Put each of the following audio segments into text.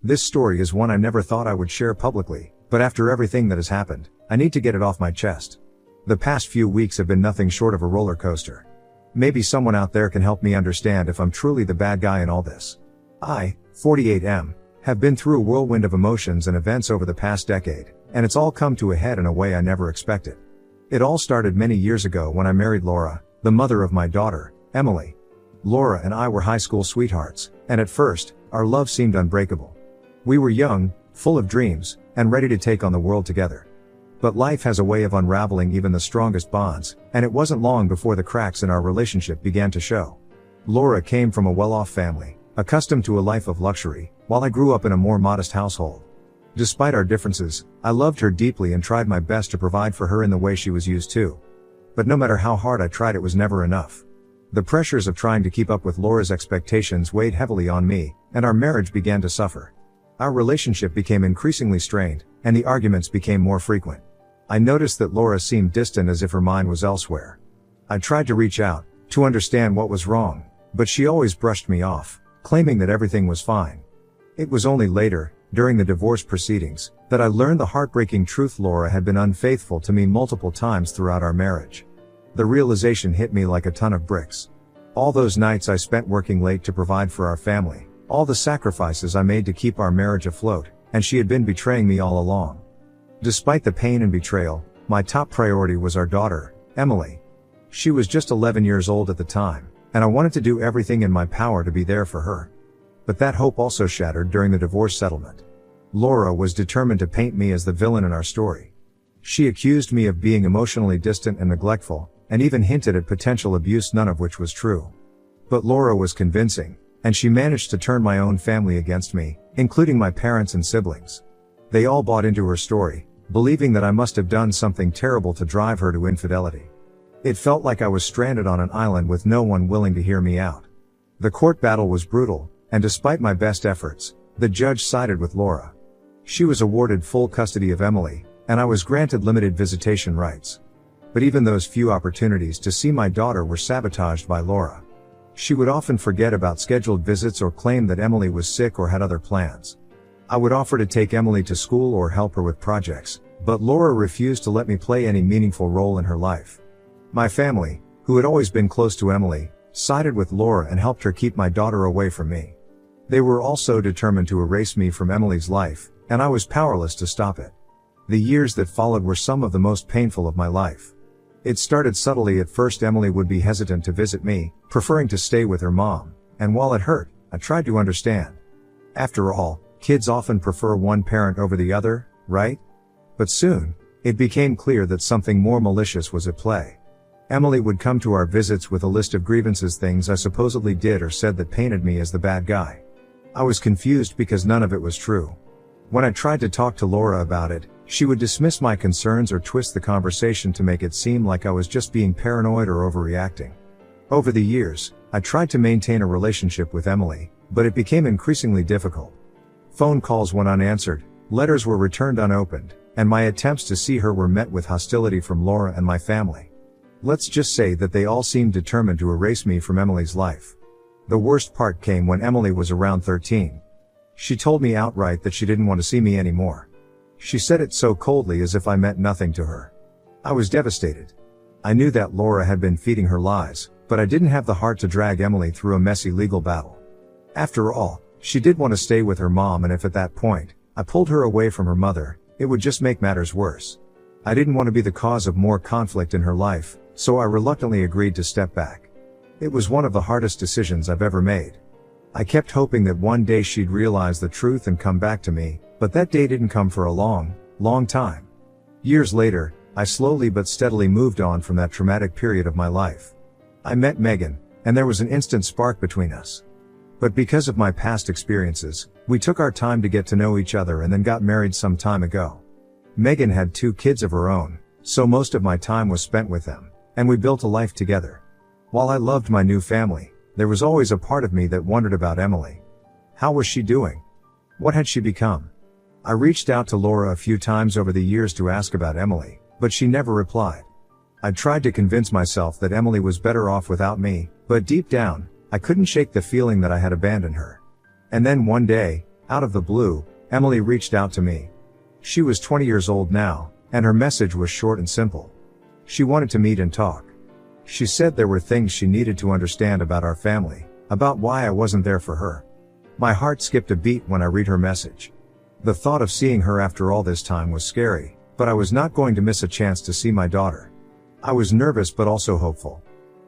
This story is one I never thought I would share publicly, but after everything that has happened, I need to get it off my chest. The past few weeks have been nothing short of a roller coaster. Maybe someone out there can help me understand if I'm truly the bad guy in all this. I, 48M, have been through a whirlwind of emotions and events over the past decade, and it's all come to a head in a way I never expected. It all started many years ago when I married Laura, the mother of my daughter, Emily. Laura and I were high school sweethearts, and at first, our love seemed unbreakable. We were young, full of dreams, and ready to take on the world together. But life has a way of unraveling even the strongest bonds, and it wasn't long before the cracks in our relationship began to show. Laura came from a well-off family, accustomed to a life of luxury, while I grew up in a more modest household. Despite our differences, I loved her deeply and tried my best to provide for her in the way she was used to. But no matter how hard I tried, it was never enough. The pressures of trying to keep up with Laura's expectations weighed heavily on me, and our marriage began to suffer. Our relationship became increasingly strained, and the arguments became more frequent. I noticed that Laura seemed distant, as if her mind was elsewhere. I tried to reach out, to understand what was wrong, but she always brushed me off, claiming that everything was fine. It was only later, during the divorce proceedings, that I learned the heartbreaking truth: Laura had been unfaithful to me multiple times throughout our marriage. The realization hit me like a ton of bricks. All those nights I spent working late to provide for our family, all the sacrifices I made to keep our marriage afloat, and she had been betraying me all along. Despite the pain and betrayal, my top priority was our daughter, Emily. She was just 11 years old at the time, and I wanted to do everything in my power to be there for her. But that hope also shattered during the divorce settlement. Laura was determined to paint me as the villain in our story. She accused me of being emotionally distant and neglectful, and even hinted at potential abuse, none of which was true. But Laura was convincing, and she managed to turn my own family against me, including my parents and siblings. They all bought into her story, believing that I must have done something terrible to drive her to infidelity. It felt like I was stranded on an island with no one willing to hear me out. The court battle was brutal, and despite my best efforts, the judge sided with Laura. She was awarded full custody of Emily, and I was granted limited visitation rights. But even those few opportunities to see my daughter were sabotaged by Laura. She would often forget about scheduled visits or claim that Emily was sick or had other plans. I would offer to take Emily to school or help her with projects, but Laura refused to let me play any meaningful role in her life. My family, who had always been close to Emily, sided with Laura and helped her keep my daughter away from me. They were also determined to erase me from Emily's life, and I was powerless to stop it. The years that followed were some of the most painful of my life. It started subtly. At first, Emily would be hesitant to visit me, preferring to stay with her mom, and while it hurt, I tried to understand. After all, kids often prefer one parent over the other, right? But soon, it became clear that something more malicious was at play. Emily would come to our visits with a list of grievances, things I supposedly did or said that painted me as the bad guy. I was confused because none of it was true. When I tried to talk to Laura about it, she would dismiss my concerns or twist the conversation to make it seem like I was just being paranoid or overreacting. Over the years, I tried to maintain a relationship with Emily, but it became increasingly difficult. Phone calls went unanswered, letters were returned unopened, and my attempts to see her were met with hostility from Laura and my family. Let's just say that they all seemed determined to erase me from Emily's life. The worst part came when Emily was around 13. She told me outright that she didn't want to see me anymore. She said it so coldly, as if I meant nothing to her. I was devastated. I knew that Laura had been feeding her lies, but I didn't have the heart to drag Emily through a messy legal battle. After all, she did want to stay with her mom, and if at that point, I pulled her away from her mother, it would just make matters worse. I didn't want to be the cause of more conflict in her life, so I reluctantly agreed to step back. It was one of the hardest decisions I've ever made. I kept hoping that one day she'd realize the truth and come back to me, but that day didn't come for a long, long time. Years later, I slowly but steadily moved on from that traumatic period of my life. I met Megan, and there was an instant spark between us. But because of my past experiences, we took our time to get to know each other and then got married some time ago. Megan had 2 kids of her own, so most of my time was spent with them, and we built a life together. While I loved my new family, there was always a part of me that wondered about Emily. How was she doing? What had she become? I reached out to Laura a few times over the years to ask about Emily, but she never replied. I tried to convince myself that Emily was better off without me, but deep down, I couldn't shake the feeling that I had abandoned her. And then one day, Out of the blue, Emily reached out to me. She was 20 years old now, and her message was short and simple. She wanted to meet and talk. She said there were things she needed to understand about our family, about why I wasn't there for her. My heart skipped a beat when I read her message. The thought of seeing her after all this time was scary, but I was not going to miss a chance to see my daughter. I was nervous but also hopeful.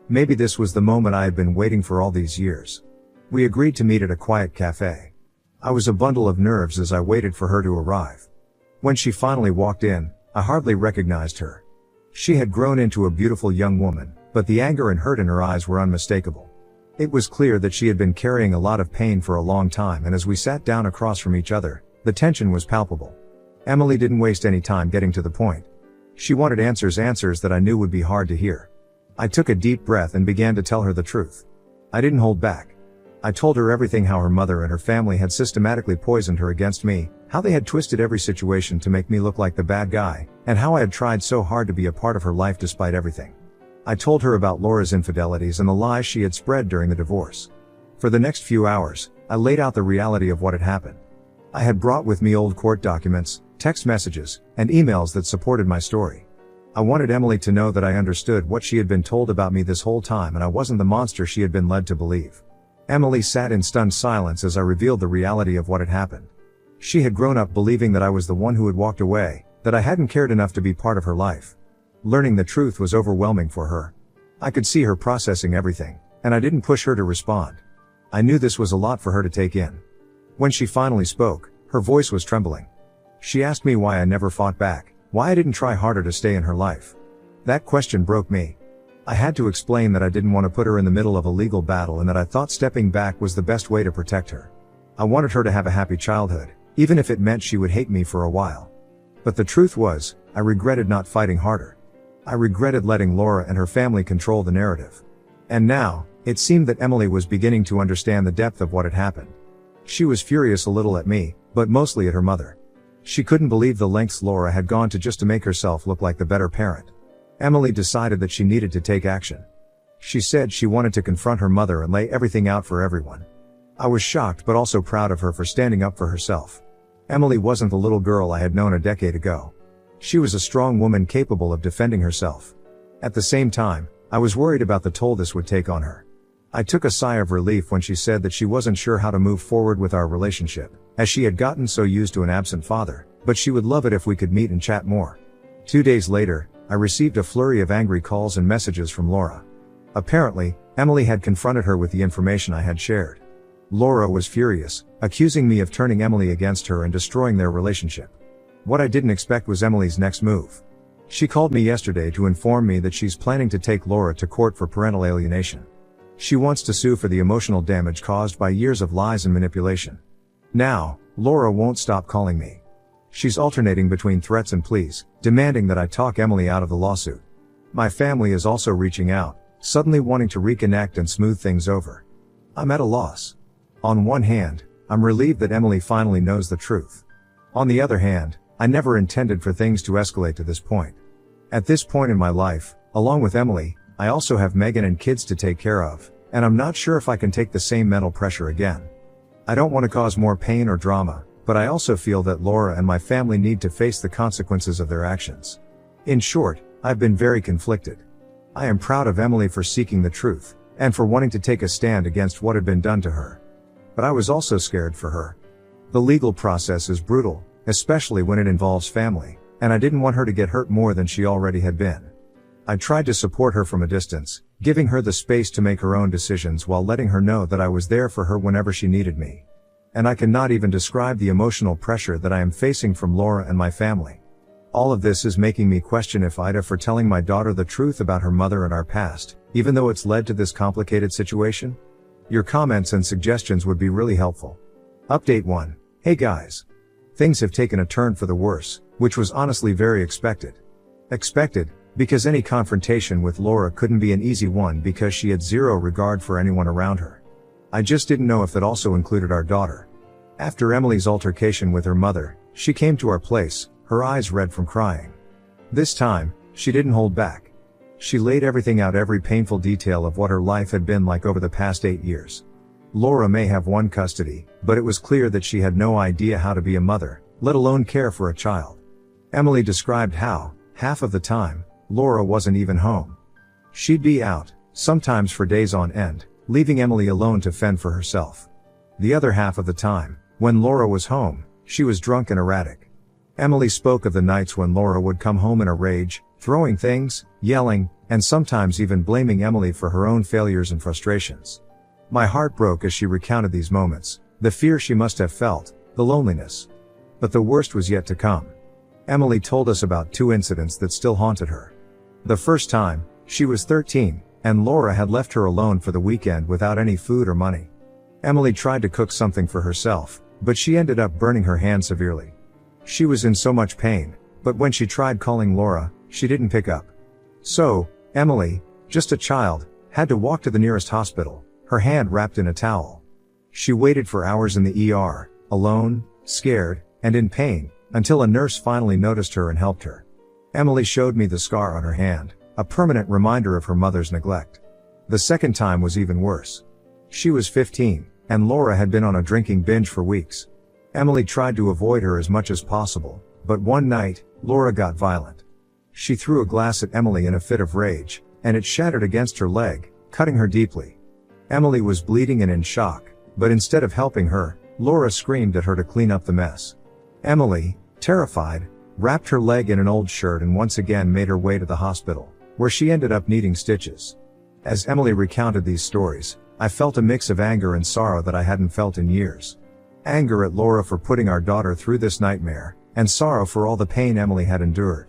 Maybe this was the moment I had been waiting for all these years. We agreed to meet at a quiet cafe. I was a bundle of nerves as I waited for her to arrive. When she finally walked in, I hardly recognized her. She had grown into a beautiful young woman, but the anger and hurt in her eyes were unmistakable. It was clear that she had been carrying a lot of pain for a long time, and as we sat down across from each other, the tension was palpable. Emily didn't waste any time getting to the point. She wanted answers that I knew would be hard to hear. I took a deep breath and began to tell her the truth. I didn't hold back. I told her everything: how her mother and her family had systematically poisoned her against me, how they had twisted every situation to make me look like the bad guy, and how I had tried so hard to be a part of her life despite everything. I told her about Laura's infidelities and the lies she had spread during the divorce. For the next few hours, I laid out the reality of what had happened. I had brought with me old court documents, text messages, and emails that supported my story. I wanted Emily to know that I understood what she had been told about me this whole time, and I wasn't the monster she had been led to believe. Emily sat in stunned silence as I revealed the reality of what had happened. She had grown up believing that I was the one who had walked away, that I hadn't cared enough to be part of her life. Learning the truth was overwhelming for her. I could see her processing everything, and I didn't push her to respond. I knew this was a lot for her to take in. When she finally spoke, her voice was trembling. She asked me why I never fought back, why I didn't try harder to stay in her life. That question broke me. I had to explain that I didn't want to put her in the middle of a legal battle and that I thought stepping back was the best way to protect her. I wanted her to have a happy childhood, even if it meant she would hate me for a while. But the truth was, I regretted not fighting harder. I regretted letting Laura and her family control the narrative. And now, it seemed that Emily was beginning to understand the depth of what had happened. She was furious a little at me, but mostly at her mother. She couldn't believe the lengths Laura had gone to just to make herself look like the better parent. Emily decided that she needed to take action. She said she wanted to confront her mother and lay everything out for everyone. I was shocked but also proud of her for standing up for herself. Emily wasn't the little girl I had known a decade ago. She was a strong woman capable of defending herself. At the same time, I was worried about the toll this would take on her. I took a sigh of relief when she said that she wasn't sure how to move forward with our relationship, as she had gotten so used to an absent father, but she would love it if we could meet and chat more. 2 days later, I received a flurry of angry calls and messages from Laura. Apparently, Emily had confronted her with the information I had shared. Laura was furious, accusing me of turning Emily against her and destroying their relationship. What I didn't expect was Emily's next move. She called me yesterday to inform me that she's planning to take Laura to court for parental alienation. She wants to sue for the emotional damage caused by years of lies and manipulation. Now, Laura won't stop calling me. She's alternating between threats and pleas, demanding that I talk Emily out of the lawsuit. My family is also reaching out, suddenly wanting to reconnect and smooth things over. I'm at a loss. On one hand, I'm relieved that Emily finally knows the truth. On the other hand, I never intended for things to escalate to this point. At this point in my life, along with Emily, I also have Megan and kids to take care of, and I'm not sure if I can take the same mental pressure again. I don't want to cause more pain or drama, but I also feel that Laura and my family need to face the consequences of their actions. In short, I've been very conflicted. I am proud of Emily for seeking the truth, and for wanting to take a stand against what had been done to her. But I was also scared for her. The legal process is brutal, especially when it involves family, and I didn't want her to get hurt more than she already had been. I tried to support her from a distance, giving her the space to make her own decisions while letting her know that I was there for her whenever she needed me. And I cannot even describe the emotional pressure that I am facing from Laura and my family. All of this is making me question if Ida for telling my daughter the truth about her mother and our past, even though it's led to this complicated situation. Your comments and suggestions would be really helpful. Update 1. Hey guys. Things have taken a turn for the worse, which was honestly very expected. Because any confrontation with Laura couldn't be an easy one because she had zero regard for anyone around her. I just didn't know if that also included our daughter. After Emily's altercation with her mother, she came to our place, her eyes red from crying. This time, she didn't hold back. She laid everything out, every painful detail of what her life had been like over the past 8 years. Laura may have won custody, but it was clear that she had no idea how to be a mother, let alone care for a child. Emily described how, half of the time, Laura wasn't even home. She'd be out, sometimes for days on end, leaving Emily alone to fend for herself. The other half of the time, when Laura was home, she was drunk and erratic. Emily spoke of the nights when Laura would come home in a rage, throwing things, yelling, and sometimes even blaming Emily for her own failures and frustrations. My heart broke as she recounted these moments, the fear she must have felt, the loneliness. But the worst was yet to come. Emily told us about 2 incidents that still haunted her. The first time, she was 13, and Laura had left her alone for the weekend without any food or money. Emily tried to cook something for herself, but she ended up burning her hand severely. She was in so much pain, but when she tried calling Laura, she didn't pick up. So, Emily, just a child, had to walk to the nearest hospital, her hand wrapped in a towel. She waited for hours in the ER, alone, scared, and in pain, until a nurse finally noticed her and helped her. Emily showed me the scar on her hand, a permanent reminder of her mother's neglect. The second time was even worse. She was 15, and Laura had been on a drinking binge for weeks. Emily tried to avoid her as much as possible, but one night, Laura got violent. She threw a glass at Emily in a fit of rage, and it shattered against her leg, cutting her deeply. Emily was bleeding and in shock, but instead of helping her, Laura screamed at her to clean up the mess. Emily, terrified, wrapped her leg in an old shirt and once again made her way to the hospital, where she ended up needing stitches. As Emily recounted these stories, I felt a mix of anger and sorrow that I hadn't felt in years. Anger at Laura for putting our daughter through this nightmare, and sorrow for all the pain Emily had endured.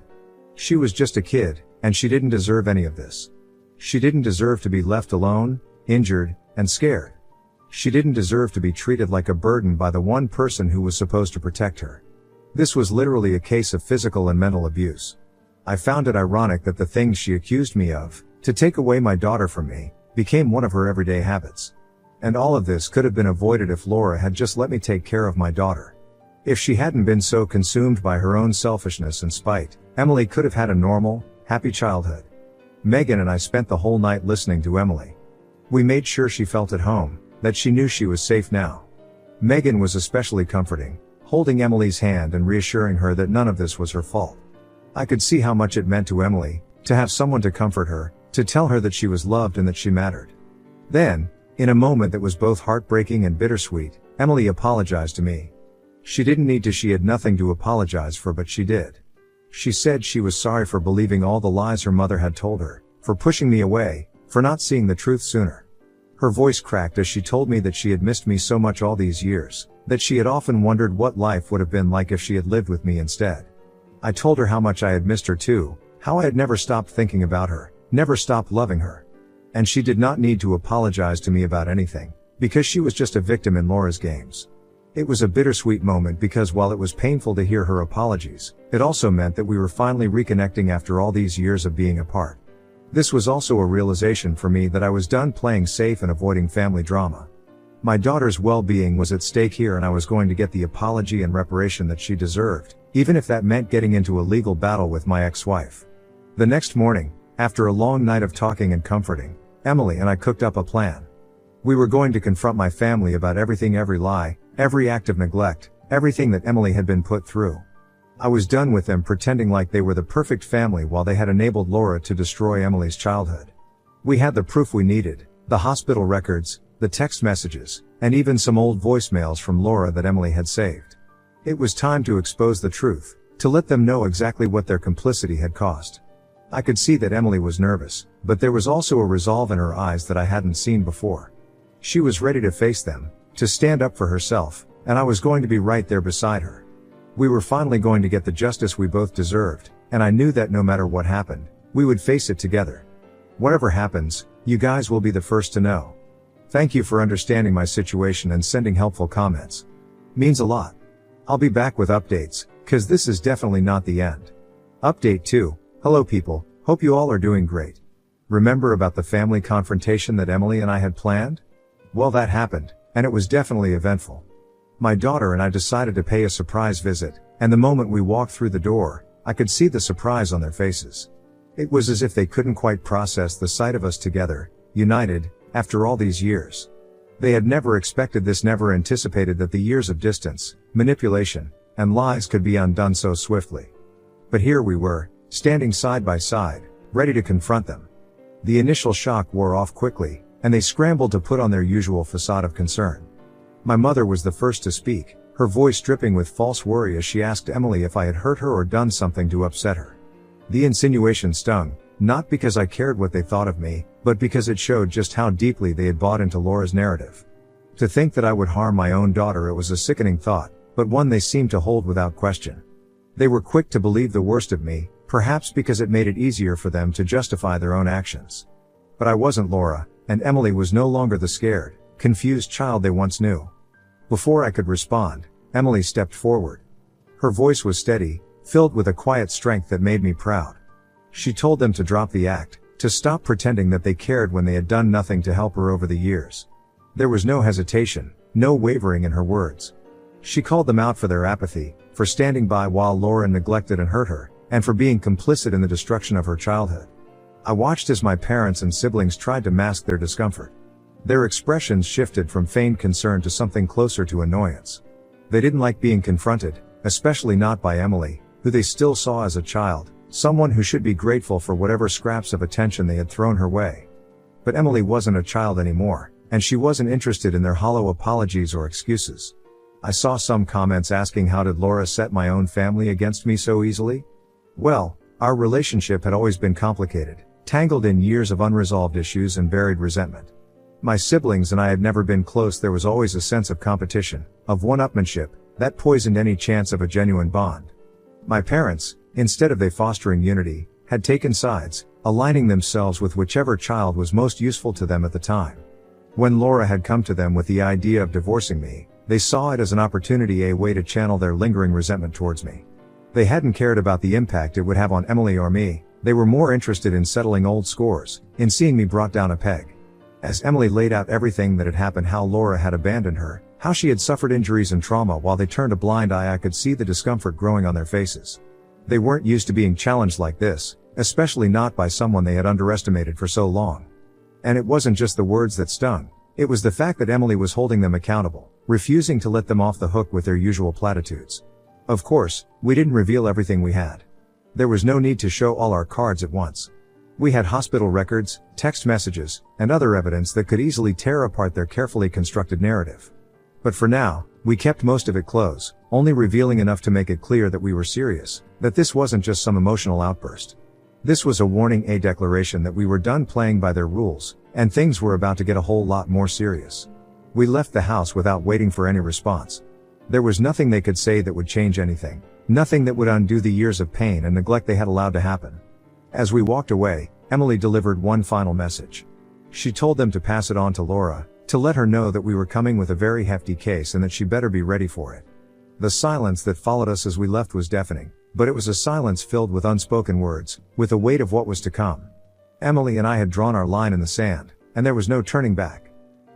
She was just a kid, and she didn't deserve any of this. She didn't deserve to be left alone, injured, and scared. She didn't deserve to be treated like a burden by the one person who was supposed to protect her. This was literally a case of physical and mental abuse. I found it ironic that the things she accused me of, to take away my daughter from me, became one of her everyday habits. And all of this could have been avoided if Laura had just let me take care of my daughter. If she hadn't been so consumed by her own selfishness and spite, Emily could have had a normal, happy childhood. Megan and I spent the whole night listening to Emily. We made sure she felt at home, that she knew she was safe now. Megan was especially comforting, holding Emily's hand and reassuring her that none of this was her fault. I could see how much it meant to Emily, to have someone to comfort her, to tell her that she was loved and that she mattered. Then, in a moment that was both heartbreaking and bittersweet, Emily apologized to me. She didn't need to, she had nothing to apologize for, but she did. She said she was sorry for believing all the lies her mother had told her, for pushing me away, for not seeing the truth sooner. Her voice cracked as she told me that she had missed me so much all these years, that she had often wondered what life would have been like if she had lived with me instead. I told her how much I had missed her too, how I had never stopped thinking about her, never stopped loving her. And she did not need to apologize to me about anything, because she was just a victim in Laura's games. It was a bittersweet moment because while it was painful to hear her apologies, it also meant that we were finally reconnecting after all these years of being apart. This was also a realization for me that I was done playing safe and avoiding family drama. My daughter's well-being was at stake here, and I was going to get the apology and reparation that she deserved, even if that meant getting into a legal battle with my ex-wife. The next morning, after a long night of talking and comforting, Emily and I cooked up a plan. We were going to confront my family about everything, every lie, every act of neglect, everything that Emily had been put through. I was done with them pretending like they were the perfect family while they had enabled Laura to destroy Emily's childhood. We had the proof we needed, the hospital records, the text messages, and even some old voicemails from Laura that Emily had saved. It was time to expose the truth, to let them know exactly what their complicity had cost. I could see that Emily was nervous, but there was also a resolve in her eyes that I hadn't seen before. She was ready to face them, to stand up for herself, and I was going to be right there beside her. We were finally going to get the justice we both deserved, and I knew that no matter what happened, we would face it together. Whatever happens, you guys will be the first to know. Thank you for understanding my situation and sending helpful comments. Means a lot. I'll be back with updates, cause this is definitely not the end. Update 2. Hello people, hope you all are doing great. Remember about the family confrontation that Emily and I had planned? Well, that happened, and it was definitely eventful. My daughter and I decided to pay a surprise visit, and the moment we walked through the door, I could see the surprise on their faces. It was as if they couldn't quite process the sight of us together, united, after all these years. They had never expected this, never anticipated that the years of distance, manipulation, and lies could be undone so swiftly. But here we were, standing side by side, ready to confront them. The initial shock wore off quickly, and they scrambled to put on their usual facade of concern. My mother was the first to speak, her voice dripping with false worry as she asked Emily if I had hurt her or done something to upset her. The insinuation stung, not because I cared what they thought of me, but because it showed just how deeply they had bought into Laura's narrative. To think that I would harm my own daughter, it was a sickening thought, but one they seemed to hold without question. They were quick to believe the worst of me, perhaps because it made it easier for them to justify their own actions. But I wasn't Laura, and Emily was no longer the scared, confused child they once knew. Before I could respond, Emily stepped forward. Her voice was steady, filled with a quiet strength that made me proud. She told them to drop the act, to stop pretending that they cared when they had done nothing to help her over the years. There was no hesitation, no wavering in her words. She called them out for their apathy, for standing by while Laura neglected and hurt her, and for being complicit in the destruction of her childhood. I watched as my parents and siblings tried to mask their discomfort. Their expressions shifted from feigned concern to something closer to annoyance. They didn't like being confronted, especially not by Emily, who they still saw as a child, someone who should be grateful for whatever scraps of attention they had thrown her way. But Emily wasn't a child anymore, and she wasn't interested in their hollow apologies or excuses. I saw some comments asking how did Laura set my own family against me so easily? Well, our relationship had always been complicated, tangled in years of unresolved issues and buried resentment. My siblings and I had never been close. There was always a sense of competition, of one-upmanship, that poisoned any chance of a genuine bond. My parents, instead of they fostering unity, had taken sides, aligning themselves with whichever child was most useful to them at the time. When Laura had come to them with the idea of divorcing me, they saw it as an opportunity, a way to channel their lingering resentment towards me. They hadn't cared about the impact it would have on Emily or me. They were more interested in settling old scores, in seeing me brought down a peg. As Emily laid out everything that had happened, how Laura had abandoned her, how she had suffered injuries and trauma while they turned a blind eye, I could see the discomfort growing on their faces. They weren't used to being challenged like this, especially not by someone they had underestimated for so long. And it wasn't just the words that stung. It was the fact that Emily was holding them accountable, refusing to let them off the hook with their usual platitudes. Of course, we didn't reveal everything we had. There was no need to show all our cards at once. We had hospital records, text messages, and other evidence that could easily tear apart their carefully constructed narrative. But for now, we kept most of it close, only revealing enough to make it clear that we were serious, that this wasn't just some emotional outburst. This was a warning, a declaration that we were done playing by their rules, and things were about to get a whole lot more serious. We left the house without waiting for any response. There was nothing they could say that would change anything, nothing that would undo the years of pain and neglect they had allowed to happen. As we walked away, Emily delivered one final message. She told them to pass it on to Laura, to let her know that we were coming with a very hefty case and that she better be ready for it. The silence that followed us as we left was deafening, but it was a silence filled with unspoken words, with the weight of what was to come. Emily and I had drawn our line in the sand, and there was no turning back.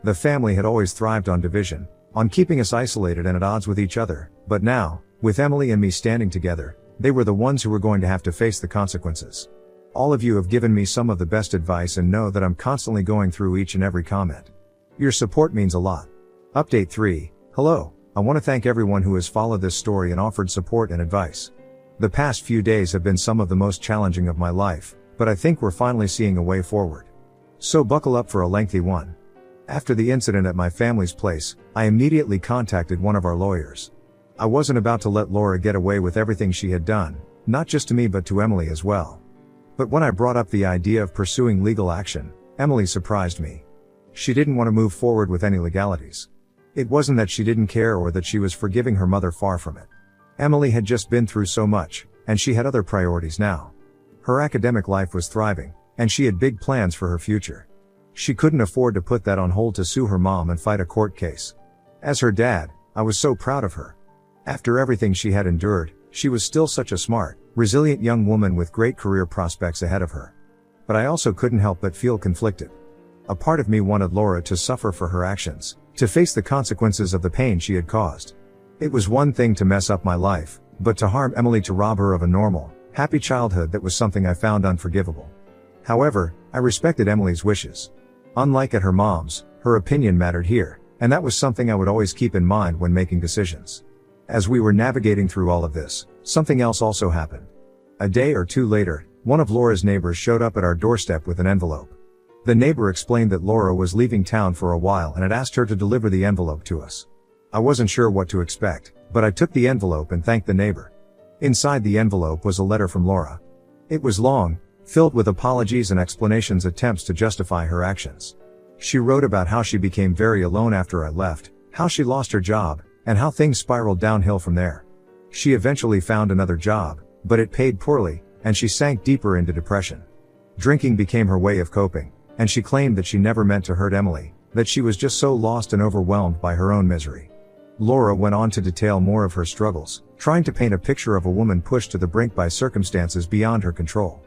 The family had always thrived on division, on keeping us isolated and at odds with each other, but now, with Emily and me standing together, they were the ones who were going to have to face the consequences. All of you have given me some of the best advice and know that I'm constantly going through each and every comment. Your support means a lot. Update 3. Hello, I want to thank everyone who has followed this story and offered support and advice. The past few days have been some of the most challenging of my life, but I think we're finally seeing a way forward. So buckle up for a lengthy one. After the incident at my family's place, I immediately contacted one of our lawyers. I wasn't about to let Laura get away with everything she had done, not just to me but to Emily as well. But when I brought up the idea of pursuing legal action, Emily surprised me. She didn't want to move forward with any legalities. It wasn't that she didn't care or that she was forgiving her mother, far from it. Emily had just been through so much, and she had other priorities now. Her academic life was thriving, and she had big plans for her future. She couldn't afford to put that on hold to sue her mom and fight a court case. As her dad, I was so proud of her. After everything she had endured, she was still such a smart, resilient young woman with great career prospects ahead of her. But I also couldn't help but feel conflicted. A part of me wanted Laura to suffer for her actions, to face the consequences of the pain she had caused. It was one thing to mess up my life, but to harm Emily, to rob her of a normal, happy childhood, that was something I found unforgivable. However, I respected Emily's wishes. Unlike at her mom's, her opinion mattered here, and that was something I would always keep in mind when making decisions. As we were navigating through all of this, something else also happened. A day or two later, one of Laura's neighbors showed up at our doorstep with an envelope. The neighbor explained that Laura was leaving town for a while and had asked her to deliver the envelope to us. I wasn't sure what to expect, but I took the envelope and thanked the neighbor. Inside the envelope was a letter from Laura. It was long, filled with apologies and explanations, attempts to justify her actions. She wrote about how she became very alone after I left, how she lost her job, and how things spiraled downhill from there. She eventually found another job, but it paid poorly, and she sank deeper into depression. Drinking became her way of coping, and she claimed that she never meant to hurt Emily, that she was just so lost and overwhelmed by her own misery. Laura went on to detail more of her struggles, trying to paint a picture of a woman pushed to the brink by circumstances beyond her control.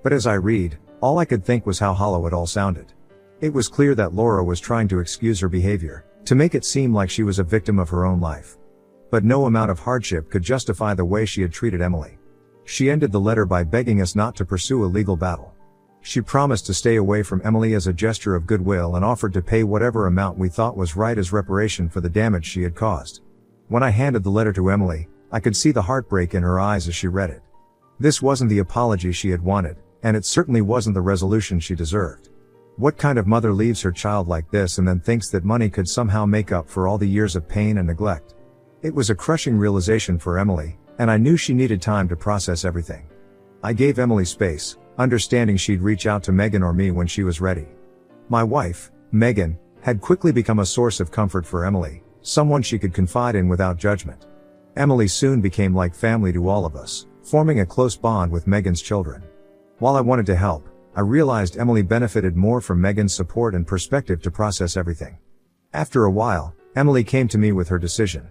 But as I read, all I could think was how hollow it all sounded. It was clear that Laura was trying to excuse her behavior, to make it seem like she was a victim of her own life. But no amount of hardship could justify the way she had treated Emily. She ended the letter by begging us not to pursue a legal battle. She promised to stay away from Emily as a gesture of goodwill and offered to pay whatever amount we thought was right as reparation for the damage she had caused. When I handed the letter to Emily, I could see the heartbreak in her eyes as she read it. This wasn't the apology she had wanted, and it certainly wasn't the resolution she deserved. What kind of mother leaves her child like this and then thinks that money could somehow make up for all the years of pain and neglect? It was a crushing realization for Emily, and I knew she needed time to process everything. I gave Emily space, understanding she'd reach out to Megan or me when she was ready. My wife, Megan, had quickly become a source of comfort for Emily, someone she could confide in without judgment. Emily soon became like family to all of us, forming a close bond with Megan's children. While I wanted to help, I realized Emily benefited more from Megan's support and perspective to process everything. After a while, Emily came to me with her decision.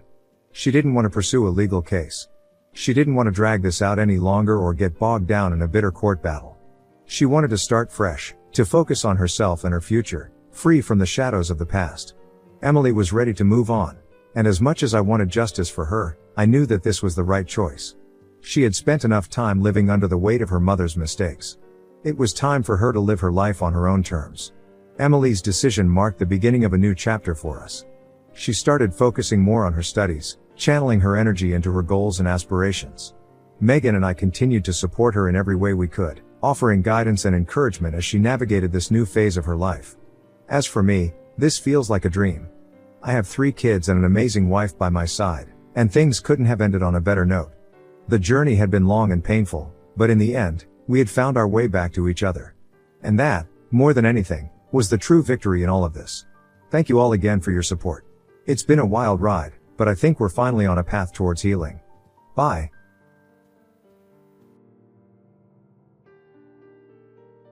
She didn't want to pursue a legal case. She didn't want to drag this out any longer or get bogged down in a bitter court battle. She wanted to start fresh, to focus on herself and her future, free from the shadows of the past. Emily was ready to move on, and as much as I wanted justice for her, I knew that this was the right choice. She had spent enough time living under the weight of her mother's mistakes. It was time for her to live her life on her own terms. Emily's decision marked the beginning of a new chapter for us. She started focusing more on her studies, channeling her energy into her goals and aspirations. Megan and I continued to support her in every way we could, offering guidance and encouragement as she navigated this new phase of her life. As for me, this feels like a dream. I have 3 kids and an amazing wife by my side, and things couldn't have ended on a better note. The journey had been long and painful, but in the end, we had found our way back to each other. And that, more than anything, was the true victory in all of this. Thank you all again for your support. It's been a wild ride, but I think we're finally on a path towards healing. Bye.